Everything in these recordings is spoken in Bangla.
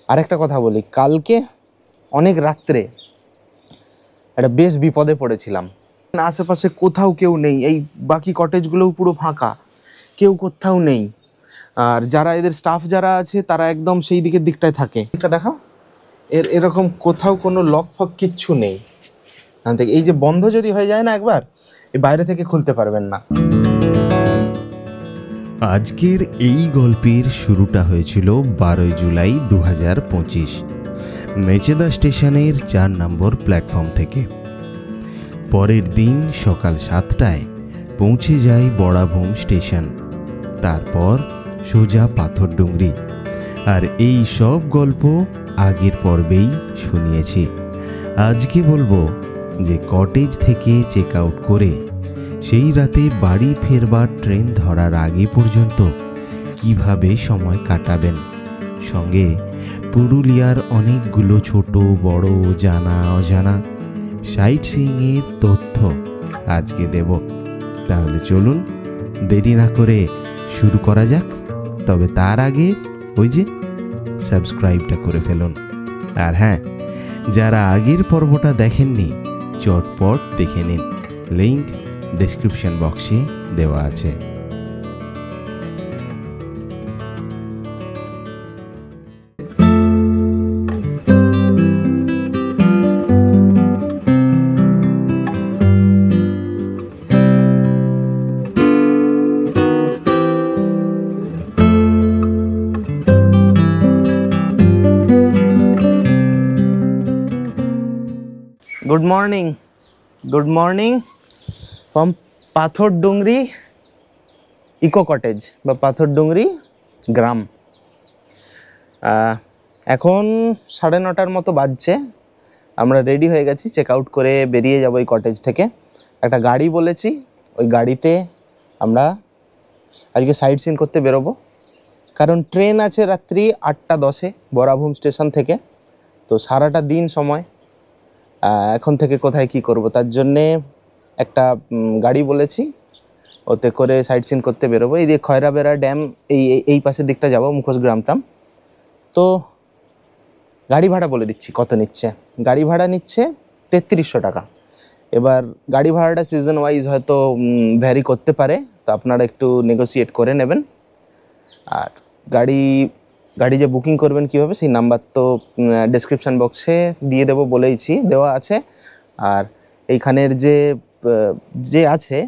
আরেকটা কথা বলি, কালকে অনেক রাত্রে একটা বেশ বিপদে পড়েছিলাম। আশেপাশে কোথাও কেউ নেই, এই বাকি কটেজগুলোও পুরো ফাঁকা, কেউ কোথাও নেই। আর যারা এদের স্টাফ যারা আছে তারা একদম সেই দিকটায় থাকে। এটা দেখাও, এরকম কোথাও কোনো লক ফক কিচ্ছু নেই। এই যে বন্ধ যদি হয়ে যায় না একবার, এই বাইরে থেকে খুলতে পারবেন না। আজকের এই গল্পের শুরুটা হয়েছিল 12 জুলাই 2025 মেচেদা স্টেশনের 4 নম্বর প্ল্যাটফর্ম থেকে। পরের দিন সকাল 7টায় পৌঁছে যায় বড়াভূম স্টেশন, তারপর সোজা পাথরডুংরি। আর এই সব গল্প আগের পর্বেই শুনিয়েছি। আজকে বলবো যে কটেজ থেকে চেক আউট করে সেই রাতে বাড়ি ফেরবার ট্রেন ধরার আগে পর্যন্ত কিভাবে সময় কাটাবেন। সঙ্গে পুরুলিয়ার অনেকগুলো ছোট বড় জানা অজানা সাইট সিইংয়ের তথ্য আজকে দেব। তাহলে চলুন দেরি না করে শুরু করা যাক। তবে তার আগে ওই যে সাবস্ক্রাইবটা করে ফেলুন। আর হ্যাঁ, যারা আগের পর্বটা দেখেননি চটপট দেখে নিন, লিংক ডেসক্রিপশন বক্সে দেওয়া আছে। Good morning from Pathardungri eco cottage বা পাথরডুংরি গ্রাম। এখন 9:30 মতো বাজছে। আমরা রেডি হয়ে গেছি, চেক আউট করে বেরিয়ে যাব এই কটেজ থেকে। একটা গাড়ি বলেছি, ওই গাড়িতে আমরা আজকে সাইট সিন করতে বেরোবো। কারণ ট্রেন আছে রাত্রি 8:10 বড়াভূম স্টেশন থেকে। তো সারাটা দিন সময়, এখন থেকে কোথায় কি করব, তার জন্যে একটা গাড়ি বলেছি, ওতে করে সাইট সিন করতে বেরোবো। এই দিয়ে খয়রাবেড়া ড্যাম এই পাশের দিকটা যাব, মুখোশ গ্রামটাম। তো গাড়ি ভাড়া বলে দিচ্ছি কত নিচ্ছে। গাড়ি ভাড়া নিচ্ছে 3300 টাকা। এবার গাড়ি ভাড়াটা সিজন ওয়াইজ হয়তো ভ্যারি করতে পারে, তো আপনারা একটু নেগোসিয়েট করে নেবেন। আর গাড়ি যে বুকিং করবেন কীভাবে, সেই নাম্বার তো ডেসক্রিপশান বক্সে দিয়ে দেবো, বলেইছি, দেওয়া আছে। আর এইখানের যে আছে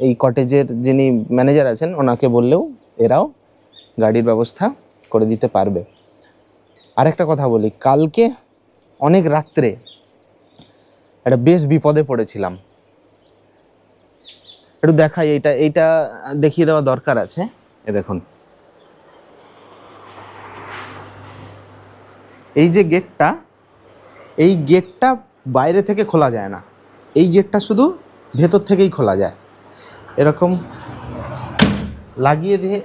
এই কটেজের যিনি ম্যানেজার আছেন, ওনাকে বললেও এরাও গাড়ির ব্যবস্থা করে দিতে পারবে। আরেকটা কথা বলি, কালকে অনেক রাত্রে একটা বেশ বিপদে পড়েছিলাম। একটু দেখাই, এইটা দেখিয়ে দেওয়া দরকার আছে। এ দেখুন, এই যে গেটটা, এই গেটটা বাইরে থেকে খোলা যায় না, এই গেটটা শুধু ভেতর থেকেই খোলা যায়। এরকম লাগিয়ে দিয়ে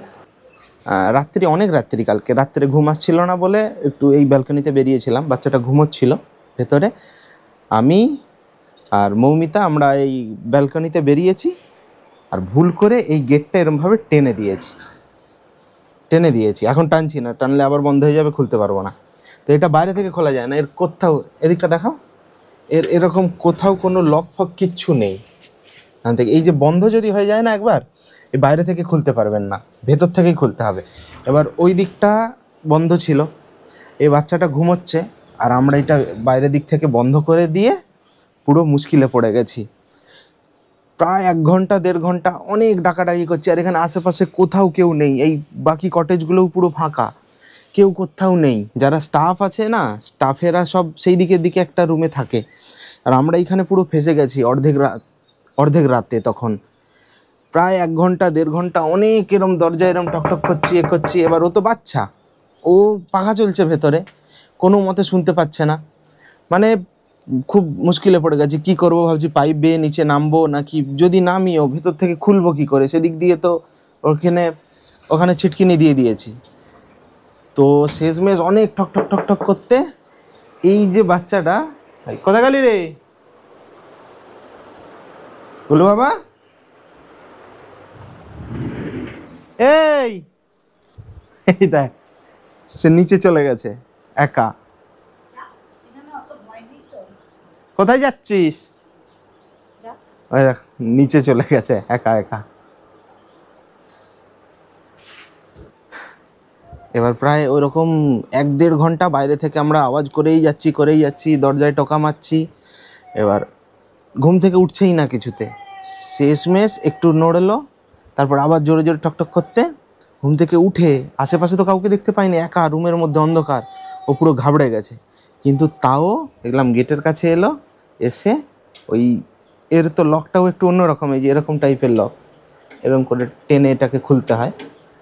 অনেক রাত্রি কালকে রাত্রে ঘুম আসছিল না বলে একটু এই ব্যালকনিতে বেরিয়েছিলাম। বাচ্চাটা ঘুমোচ্ছিল ভেতরে, আমি আর মৌমিতা আমরা এই ব্যালকনিতে বেরিয়েছি, আর ভুল করে এই গেটটা এরমভাবে টেনে দিয়েছি। এখন টানছি না, টানলে আবার বন্ধ হয়ে যাবে, খুলতে পারবো না। তো এটা বাইরে থেকে খোলা যায় না। এর কোথাও, এদিকটা দেখাও, এরকম কোথাও কোনো লক ফক কিচ্ছু নেই। এই যে বন্ধ যদি হয়ে যায় না একবার, এই বাইরে থেকে খুলতে পারবেন না, ভেতর থেকেই খুলতে হবে। এবার ওই দিকটা বন্ধ ছিল, এই বাচ্চাটা ঘুমোচ্ছে, আর আমরা এটা বাইরের দিক থেকে বন্ধ করে দিয়ে পুরো মুশকিলে পড়ে গেছি। প্রায় 1 ঘন্টা 1.5 ঘন্টা অনেক ডাকাডাকি করছি, আর এখানে আশেপাশে কোথাও কেউ নেই। এই বাকি কটেজগুলোও পুরো ফাঁকা, কেউ কোথাও নেই। যারা স্টাফ আছে না, স্টাফেরা সব সেই দিকে একটা রুমে থাকে, আর আমরা এইখানে পুরো ফেসে গেছি অর্ধেক রাতে। তখন প্রায় 1 ঘন্টা 1.5 ঘন্টা অনেক এরম দরজা এরম টকটক করছি। এবার ও তো বাচ্চা, ও পাখা চলছে ভেতরে, কোনো মতে শুনতে পাচ্ছে না। মানে খুব মুশকিলে পড়ে গেছি, কি করব ভাবছি, পাইপ বেয়ে নিচে নামবো নাকি, যদি নামিও ভেতর থেকে খুলবো কি করে, সেদিক দিয়ে তো ওখানে ছিটকিনি দিয়ে দিয়েছি। তো শেষমেশ অনেক ঠক করতে এই যে বাচ্চাটা, কোথায় গেলি রে বলো বাবা, এই দেখ সে নিচে চলে গেছে। একা। কোথায় যাচ্ছিস? ওই দেখ নিচে চলে গেছে একা একা। এবার প্রায় ওইরকম 1-1.5 ঘন্টা বাইরে থেকে আমরা আওয়াজ করেই যাচ্ছি, দরজায় টোকা মারছি। এবার ঘুম থেকে উঠছেই না কিছুতে। শেষমেশ একটু নড়লো, তারপর আবার জোরে জোরে ঠকঠক করতে ঘুম থেকে উঠে আশেপাশে তো কাউকে দেখতে পাইনি, একা রুমের মধ্যে অন্ধকার। ও পুরো ঘাবড়ে গেছে, কিন্তু তাও দেখলাম গেটের কাছে এলো, এসে ওই এর তো লকটাও একটু অন্যরকম, এই যে এরকম টাইপের লক, এরকম করে টেনে এটাকে খুলতে হয়,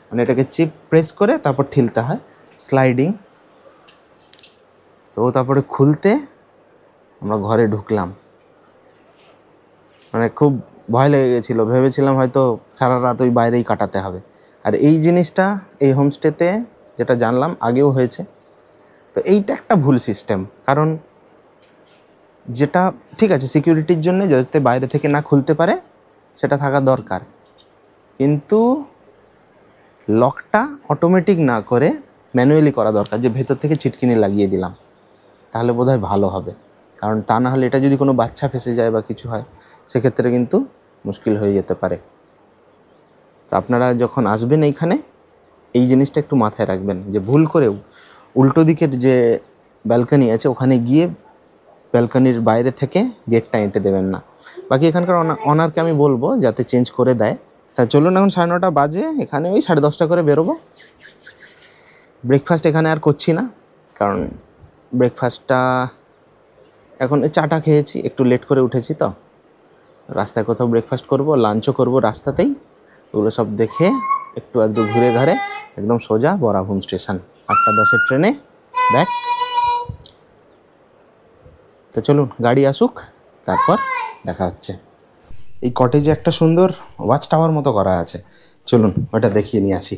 মানে এটাকে চিপ প্রেস করে তারপর ঠেলতে হয়, স্লাইডিং। তো তারপরে খুলতে আমরা ঘরে ঢুকলাম। মানে খুব ভয় লেগে গেছিলো, ভেবেছিলাম হয়তো সারা রাত ওই বাইরেই কাটাতে হবে। আর এই জিনিসটা এই হোমস্টেতে যেটা জানলাম আগেও হয়েছে। তো এইটা একটা ভুল সিস্টেম, কারণ যেটা ঠিক আছে সিকিউরিটির জন্য যাতে বাইরে থেকে না খুলতে পারে সেটা থাকা দরকার, কিন্তু লকটা অটোমেটিক না করে ম্যানুয়ালি করা দরকার, যে ভেতর থেকে ছিটকিনি লাগিয়ে দিলাম, তাহলে বোধহয় ভালো হবে। কারণ তা না হলে এটা যদি কোনো বাচ্চা ফেসে যায় বা কিছু হয় সেক্ষেত্রে কিন্তু মুশকিল হয়ে যেতে পারে। তো আপনারা যখন আসবেন এইখানে এই জিনিসটা একটু মাথায় রাখবেন, যে ভুল করেও উল্টো দিকের যে ব্যালকনি আছে ওখানে গিয়ে ব্যালকনির বাইরে থেকে গেটটা এঁটে দেবেন না। বাকি এখানকার অনারকে আমি বলবো যাতে চেঞ্জ করে দেয়। তা চলুন, এখন 9:30 বাজে, এখানে ওই 10:30 করে বেরোবো। ব্রেকফাস্ট এখানে আর করছি না, কারণ ব্রেকফাস্টটা এখন চাটা খেয়েছি, একটু লেট করে উঠেছি, তো রাস্তায় কোথাও ব্রেকফাস্ট করব, লাঞ্চও করব রাস্তাতেই। ওগুলো সব দেখে একটু আধটু ঘুরে ঘাড়ে একদম সোজা বরাভূম স্টেশন, 8:10 ট্রেনে ব্যাক। তো চলুন গাড়ি আসুক, তারপর দেখা হচ্ছে। এই কটেজে একটা সুন্দর ওয়াচ টাওয়ার মতো করা আছে, চলুন ওটা দেখিয়ে নিয়ে আসি।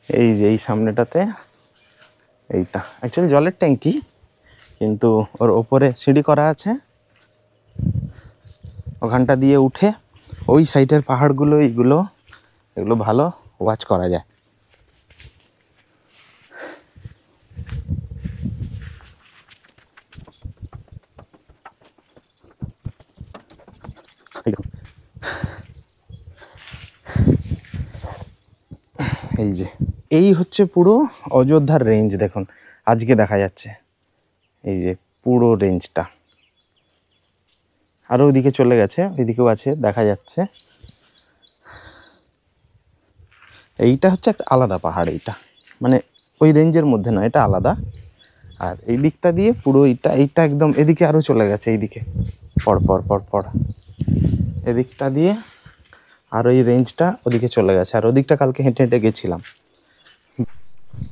এই যে এই সামনেটাতে এইটা অ্যাকচুয়ালি জলের ট্যাঙ্কি, কিন্তু ওর ওপরে সিঁড়ি করা আছে, ওখানটা দিয়ে উঠে ওই সাইডের পাহাড়গুলো এগুলো ভালো ওয়াচ করা যায়। এই যে এই হচ্ছে পুরো অযোধ্যার রেঞ্জ, দেখুন আজকে দেখা যাচ্ছে এই যে পুরো রেঞ্জটা। আরও ওইদিকে চলে গেছে, ওইদিকেও আছে দেখা যাচ্ছে। এইটা হচ্ছে একটা আলাদা পাহাড়, এইটা মানে ওই রেঞ্জের মধ্যে নয়, এটা আলাদা। আর এই দিকটা দিয়ে পুরো এইটা একদম এদিকে আরও চলে গেছে, এইদিকে পর এদিকটা দিয়ে আর ওই রেঞ্জটা ওদিকে চলে গেছে। আর ওদিকটা কালকে হেঁটে হেঁটে গেছিলাম।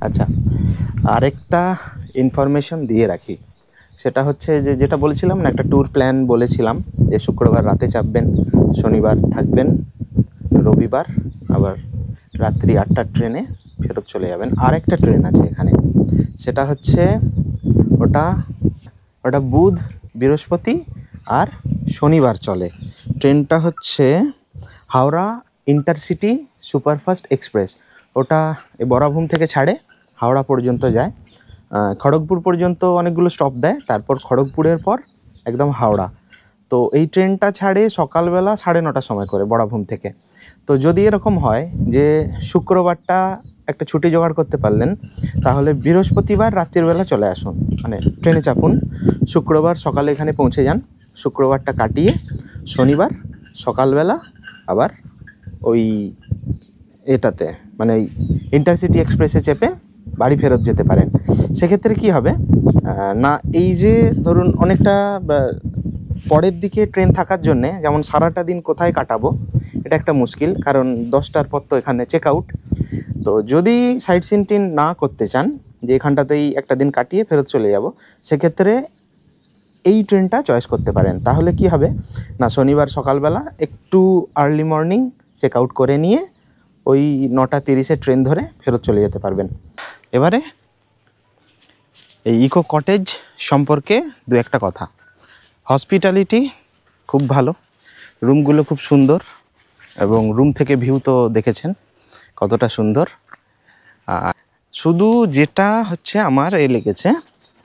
আচ্ছা, আরেকটা ইনফরমেশন দিয়ে রাখি, সেটা হচ্ছে যে যেটা বলেছিলাম না, একটা ট্যুর প্ল্যান বলেছিলাম যে শুক্রবার রাতে চাপবেন, শনিবার থাকবেন, রবিবার আবার রাত্রি 8টার ট্রেনে ফেরত চলে যাবেন। আর একটা ট্রেন আছে এখানে, সেটা হচ্ছে ওটা বুধ, বৃহস্পতি আর শনিবার চলে। ট্রেনটা হচ্ছে হাওড়া ইন্টারসিটি সুপারফাস্ট এক্সপ্রেস। ওটা এই বরাভূম থেকে ছাড়ে, হাওড়া পর্যন্ত যায়, খড়গপুর পর্যন্ত অনেকগুলো স্টপ দেয়, তারপর খড়গপুরের পর একদম হাওড়া। তো এই ট্রেনটা ছাড়ে সকালবেলা 9:30টার সময় করে বরাভূম থেকে। তো যদি এরকম হয় যে শুক্রবারটা একটা ছুটি জোগাড় করতে পারলেন, তাহলে বৃহস্পতিবার রাত্রির বেলা চলে আসুন, মানে ট্রেনে চাপুন, শুক্রবার সকালে এখানে পৌঁছে যান, শুক্রবারটা কাটিয়ে শনিবার সকালবেলা আবার ওই এটাতে মানে ওই ইন্টারসিটি এক্সপ্রেসে চেপে বাড়ি ফেরত যেতে পারেন। সেক্ষেত্রে কি হবে না, এই যে ধরুন অনেকটা পরের দিকে ট্রেন থাকার জন্যে, যেমন সারাটা দিন কোথায় কাটাবো এটা একটা মুশকিল, কারণ 10টার পর তো এখানে চেক আউট। তো যদি সাইট সিন না করতে চান যে এখানটাতেই একটা দিন কাটিয়ে ফেরত চলে যাব, সেক্ষেত্রে এই ট্রেনটা চয়েস করতে পারেন। তাহলে কি হবে না, শনিবার সকালবেলা একটু আর্লি মর্নিং চেক আউট করে নিয়ে ওই 9:30-এ ট্রেন ধরে ফেরত চলে যেতে পারবেন। এবারে এই ইকো কটেজ সম্পর্কে দু একটা কথা। হসপিটালিটি খুব ভালো, রুমগুলো খুব সুন্দর, এবং রুম থেকে ভিউ তো দেখেছেন কতটা সুন্দর। শুধু যেটা হচ্ছে আমার লেগেছে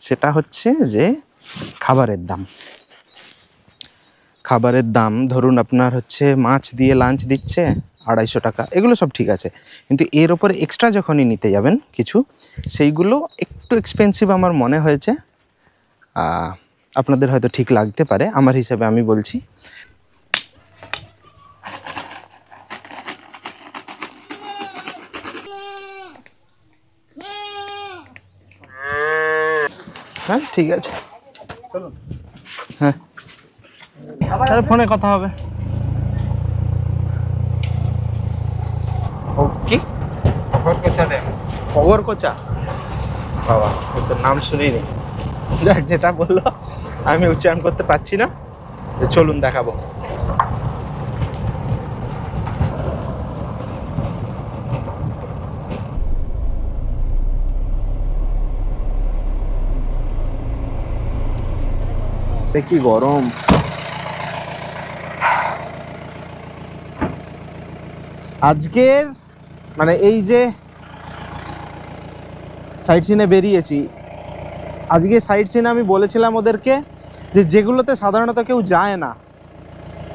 সেটা হচ্ছে যে খাবারের দাম ধরুন আপনার হচ্ছে মাছ দিয়ে লাঞ্চ দিচ্ছে 250 টাকা, এগুলো সব ঠিক আছে, কিন্তু এর ওপরে এক্সট্রা যখনই নিতে যাবেন কিছু, সেইগুলো একটু এক্সপেন্সিভ আমার মনে হয়েছে। আপনাদের হয়তো ঠিক লাগতে পারে, আমার হিসাবে আমি বলছি। হ্যাঁ ঠিক আছে, চলুন। হ্যাঁ তাহলে ফোনে কথা হবে। ও কি খগরকোচা? বাবা, তো নাম শুনিনি। যাক, যেটা বললো আমি উচ্চারণ করতে পারছি না, চলুন দেখাবো। কি গরম! আজকের মানে এই যে সাইট সিনে বেরিয়েছি, আজকে সাইট সিনে আমি বলেছিলাম ওদেরকে যে যেগুলোতে সাধারণত কেউ যায় না,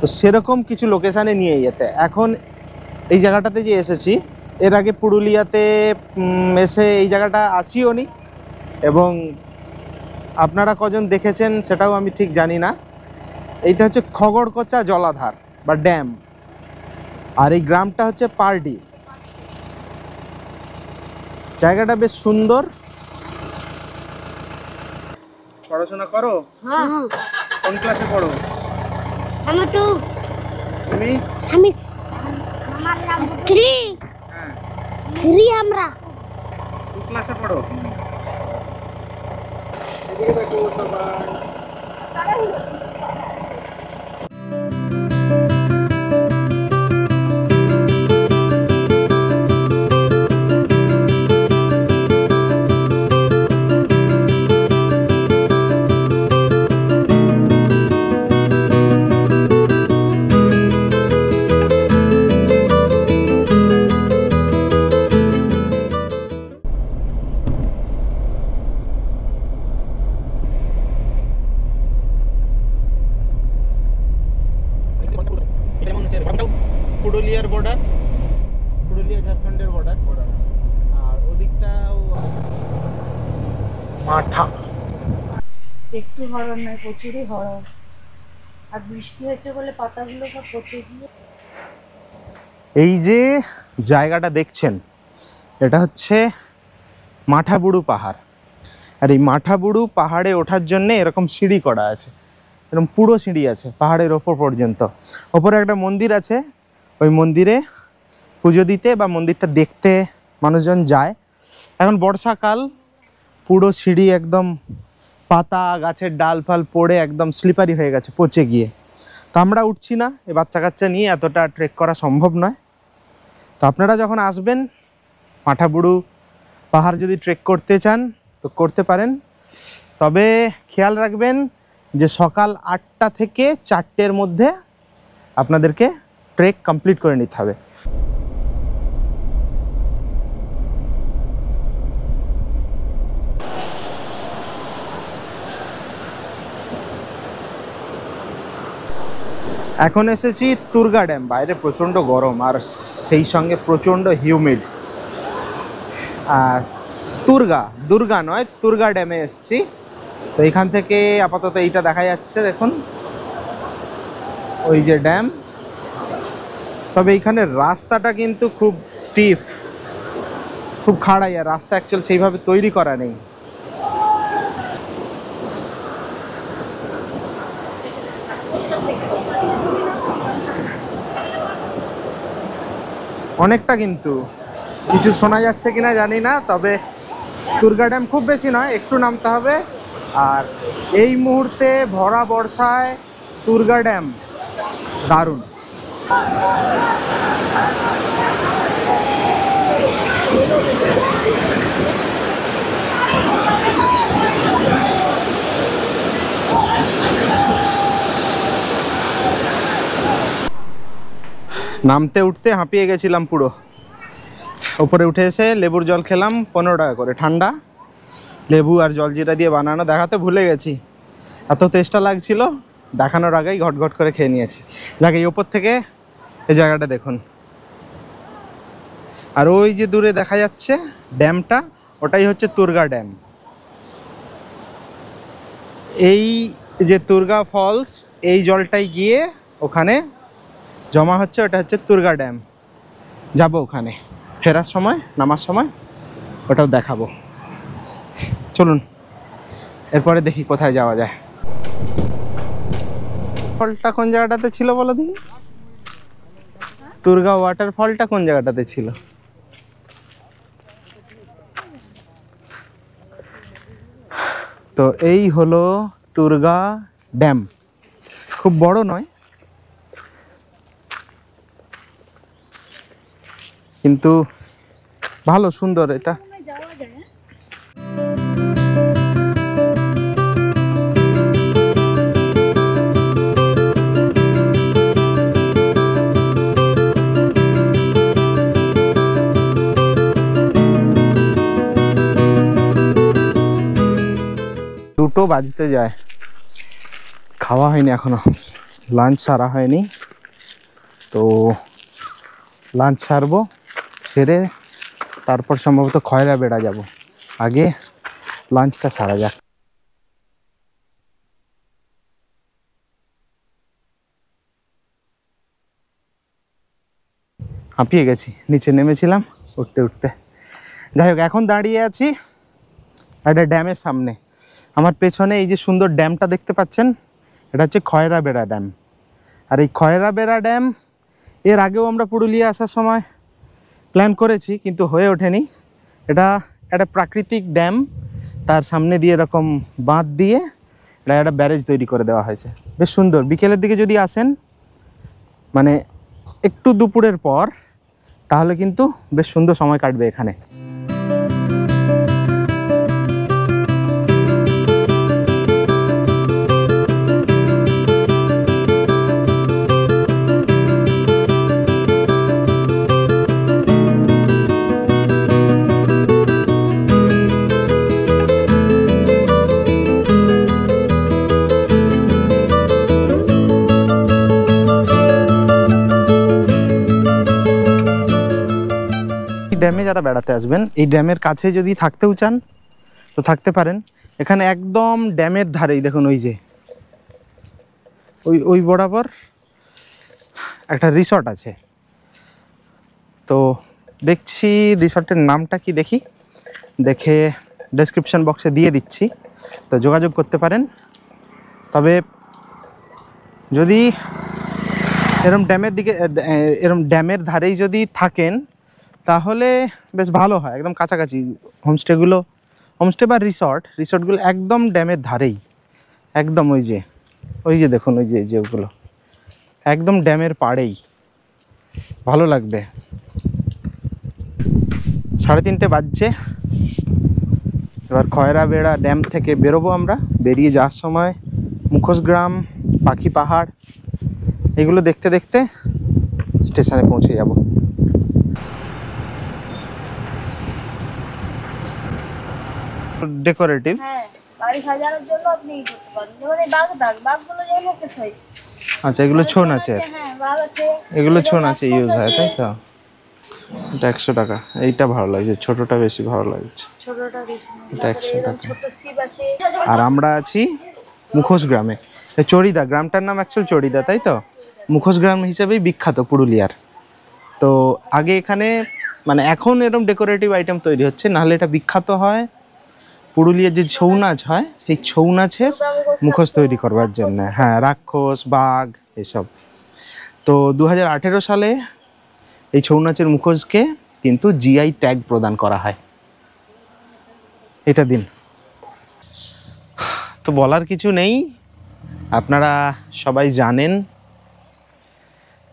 তো সেরকম কিছু লোকেশানে নিয়ে যেতে। এখন এই জায়গাটাতে যে এসেছি, এর আগে পুরুলিয়াতে এসে এই জায়গাটা আসিও নি, এবং আপনারা কজন দেখেছেন সেটাও আমি ঠিক জানি না। এইটা হচ্ছে খগড়কোচা জলাধার বা ড্যাম, আর এই গ্রামটা হচ্ছে পারডি। জায়গাটা বেশ সুন্দর। পড়াশোনা করো? হ্যাঁ। কোন ক্লাসে পড়ো? আমি তো তুমি? আমি আমার নাম 3। হ্যাঁ, 3 আমরা। কোন ক্লাসে পড়ো? পুরুলিয়ার বর্ডার, পুরুলিয়া ঝাড়খণ্ডের বর্ডার, আর ওদিকটাও মাঠা। একটু হরর নয়, প্রচুরই হরর। আর বৃষ্টি হচ্ছে বলে পাতাগুলো সব পচে গিয়ে। এই যে জায়গাটা দেখছেন, এটা হচ্ছে মাঠাবুড়ু পাহাড়। আর এই মাঠাবুড়ু পাহাড়ে ওঠার জন্য এরকম সিঁড়ি করা আছে, এরকম পুরো সিঁড়ি আছে পাহাড়ের ওপর পর্যন্ত। ওপরে একটা মন্দির আছে, ওই মন্দিরে পুজো দিতে বা মন্দিরটা দেখতে মানুষজন যায়। এখন বর্ষাকাল, পুরো সিঁড়ি একদম পাতা গাছের ডাল ফাল পড়ে একদম স্লিপারি হয়ে গেছে পচে গিয়ে। তো আমরা উঠছি না, এই বাচ্চা কাচ্চা নিয়ে এতটা ট্রেক করা সম্ভব নয়। তো আপনারা যখন আসবেন মাঠাবুড়ু পাহাড় যদি ট্রেক করতে চান তো করতে পারেন, তবে খেয়াল রাখবেন যে সকাল 8টা থেকে 4টের মধ্যে আপনাদেরকে ট্রেক কমপ্লিট করে নিতে হবে। এখন এসেছি তুর্গা ড্যাম। বাইরে প্রচণ্ড গরম আর সেই সঙ্গে প্রচণ্ড হিউমিড। আর দুর্গা নয়, তুর্গা ড্যামে এসেছি। তো এখান থেকে আপাতত এইটা দেখা যাচ্ছে, দেখুন ওই যে ড্যাম। তবে এইখানে রাস্তাটা কিন্তু খুব স্টিফ, খুব খাড়াই, আর রাস্তা অ্যাকচুয়ালি সেইভাবে তৈরি করা নেই। অনেকটা কিন্তু কিছু শোনা যাচ্ছে কিনা জানি না, তবে তুর্গা ড্যাম খুব বেশি নয়, একটু নামতে হবে। আর এই মুহূর্তে ভরা বর্ষায় তুর্গা ড্যাম দারুণ। নামতে উঠতে হাঁপিয়ে গেছিলাম পুরো। উপরে উঠে এসে লেবুর জল খেলাম 15 টাকা করে, ঠান্ডা লেবু আর জলজিরা দিয়ে বানানো, দেখাতে ভুলে গেছি, এত তেষ্টা লাগছিল, দেখানোর আগেই ঘট ঘট করে খেয়ে নিয়েছি। যাক, এই ওপর থেকে এই জায়গাটা দেখুন, আর ওই যে দূরে দেখা যাচ্ছে ড্যামটা, ওটাই হচ্ছে তুরগা ড্যাম। এই যে তুরগা ফলস, এই জলটাই গিয়ে ওখানে জমা হচ্ছে, ওটা হচ্ছে তুরগা ড্যাম। যাব ওখানে ফেরার সময়, নামার সময় ওটাও দেখাবো। চলুন এরপরে দেখি কোথায় যাওয়া যায়। ফলটা কোন জায়গাটাতে ছিল বলো দেখি? তুরগা ওয়াটারফলটা কোন জায়গাটাতে ছিল? তো এই হলো তুরগা ড্যাম, খুব বড় নয় কিন্তু ভালো সুন্দর এটা। যাওয়া যায়। দুটো বাজতে যায়, খাওয়া হয়নি এখনো, লাঞ্চ সারা হয়নি, তো লাঞ্চ সারবো, সেরে তারপর সম্ভবত খয়রা বেড়া যাব। আগে লাঞ্চটা সারা যাক। হাঁপিয়ে গেছি, নিচে নেমেছিলাম উঠতে উঠতে। যাই হোক, এখন দাঁড়িয়ে আছি একটা ড্যামের সামনে। আমার পেছনে এই যে সুন্দর ড্যামটা দেখতে পাচ্ছেন, এটা হচ্ছে খয়রা বেড়া ড্যাম। আর এই খয়রা বেড়া ড্যাম এর আগেও আমরা পুরুলিয়া আসার সময় প্ল্যান করেছি, কিন্তু হয়ে ওঠেনি। এটা একটা প্রাকৃতিক ড্যাম, তার সামনে দিয়ে এরকম বাঁধ দিয়ে এটা একটা ব্যারেজ তৈরি করে দেওয়া হয়েছে, বেশ সুন্দর। বিকেলের দিকে যদি আসেন, মানে একটু দুপুরের পর, তাহলে কিন্তু বেশ সুন্দর সময় কাটবে এখানে। ড্যামে যারা বেড়াতে আসবেন, এই ড্যামের কাছে যদি থাকতেও চান তো থাকতে পারেন। এখানে একদম ড্যামের ধারেই দেখুন, ওই যে ওই বরাবর একটা রিসর্ট আছে। তো দেখছি রিসর্টের নামটা কি দেখি, দেখে ডেসক্রিপশন বক্সে দিয়ে দিচ্ছি, তো যোগাযোগ করতে পারেন। তবে যদি এরম ড্যামের দিকে, এরম ড্যামের ধারেই যদি থাকেন, তাহলে বেশ ভালো হয়, একদম কাছাকাছি। হোমস্টে বা রিসর্টগুলো একদম ড্যামের ধারেই, একদম ওই যে দেখুন, ওই যে ওগুলো একদম ড্যামের পাড়েই, ভালো লাগবে। 3:30 বাজছে, এবার খয়রা বেড়া ড্যাম থেকে বেরোবো আমরা। বেরিয়ে যাওয়ার সময় মুখোশগ্রাম, পাখি পাহাড়, এগুলো দেখতে দেখতে স্টেশনে পৌঁছে যাব। ডেকোরেটিভ, হ্যাঁ, বাড়ি সাজানোর জন্য আপনি করতে পারেন। যেমন এই বাঘগুলো যেমন ওকে সাইজ। আচ্ছা, এগুলো ছৌ নাচের, হ্যাঁ, বাঘ আছে। এগুলো ছৌ নাচে ইউজ হয়, তাই তো? এটা 100 টাকা। এইটা ভালো লাগছে, ছোটটা বেশি ভালো লাগছে। ছোটটা বেশি। এটা 100 টাকা। ছোট শিব আছে। আর আমরা আছি মুখোশ গ্রামে, চড়িদা গ্রামটার নাম অ্যাকচুয়াল চড়িদা, তাই তো? মুখোশ গ্রাম হিসেবেই বিখ্যাত পুরুলিয়ার। তো আগে এখানে, মানে এখন এরকম ডেকোরেটিভ আইটেম তৈরি হচ্ছে, নাহলে এটা বিখ্যাত হয় পুরুলিয়ার যে ছৌ নাচ হয়, সেই ছৌ নাচের মুখোশ তৈরি করবার জন্য। হ্যাঁ, রাক্ষস, বাঘ, এসব। তো 2018 সালে এই ছৌ নাচের মুখোশকে কিন্তু জিআই ট্যাগ প্রদান করা হয়। এটা দিন তো বলার কিছু নেই, আপনারা সবাই জানেন,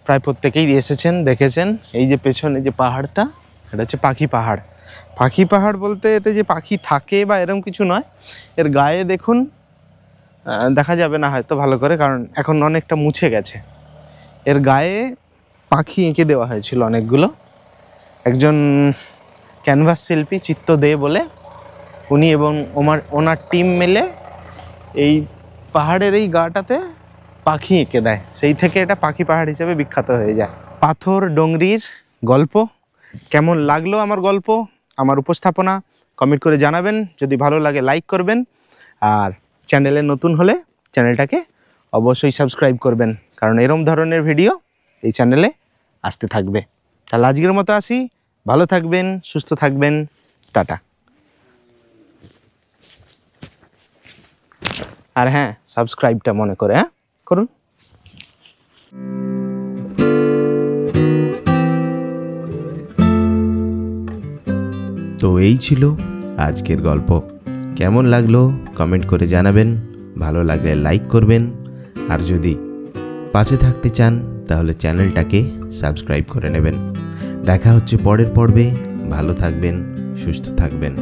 প্রায় প্রত্যেকেই এসেছেন, দেখেছেন। এই যে পেছনে যে পাহাড়টা, এটা হচ্ছে পাখি পাহাড়। পাখি পাহাড় বলতে এতে যে পাখি থাকে বা এরকম কিছু নয়, এর গায়ে দেখুন, দেখা যাবে না হয়তো ভালো করে, কারণ এখন অনেকটা মুছে গেছে। এর গায়ে পাখি এঁকে দেওয়া হয়েছিল অনেকগুলো। একজন ক্যানভাস শিল্পী চিত্ত দে বলে, উনি এবং ওনার টিম মিলে এই পাহাড়ের এই গাটাতে পাখি এঁকে দেয়, সেই থেকে এটা পাখি পাহাড় হিসেবে বিখ্যাত হয়ে যায়। পাথর ডংরির গল্প কেমন লাগলো, আমার গল্প, আমার উপস্থাপনা, কমেন্ট করে জানাবেন। যদি ভালো লাগে লাইক করবেন, আর চ্যানেলে নতুন হলে চ্যানেলটাকে অবশ্যই সাবস্ক্রাইব করবেন, কারণ এরম ধরনের ভিডিও এই চ্যানেলে আসতে থাকবে। তাহলে আজকের মতো আসি, ভালো থাকবেন, সুস্থ থাকবেন, টাটা। আর হ্যাঁ, সাবস্ক্রাইবটা মনে করে করুন। তো এই ছিল আজকের গল্প। কেমন লাগলো কমেন্ট করে জানাবেন, ভালো লাগলে লাইক করবেন, আর যদি পাশে থাকতে চান তাহলে চ্যানেলটাকে সাবস্ক্রাইব করে নেবেন। দেখা হচ্ছে পরের পর্বে। ভালো থাকবেন, সুস্থ থাকবেন।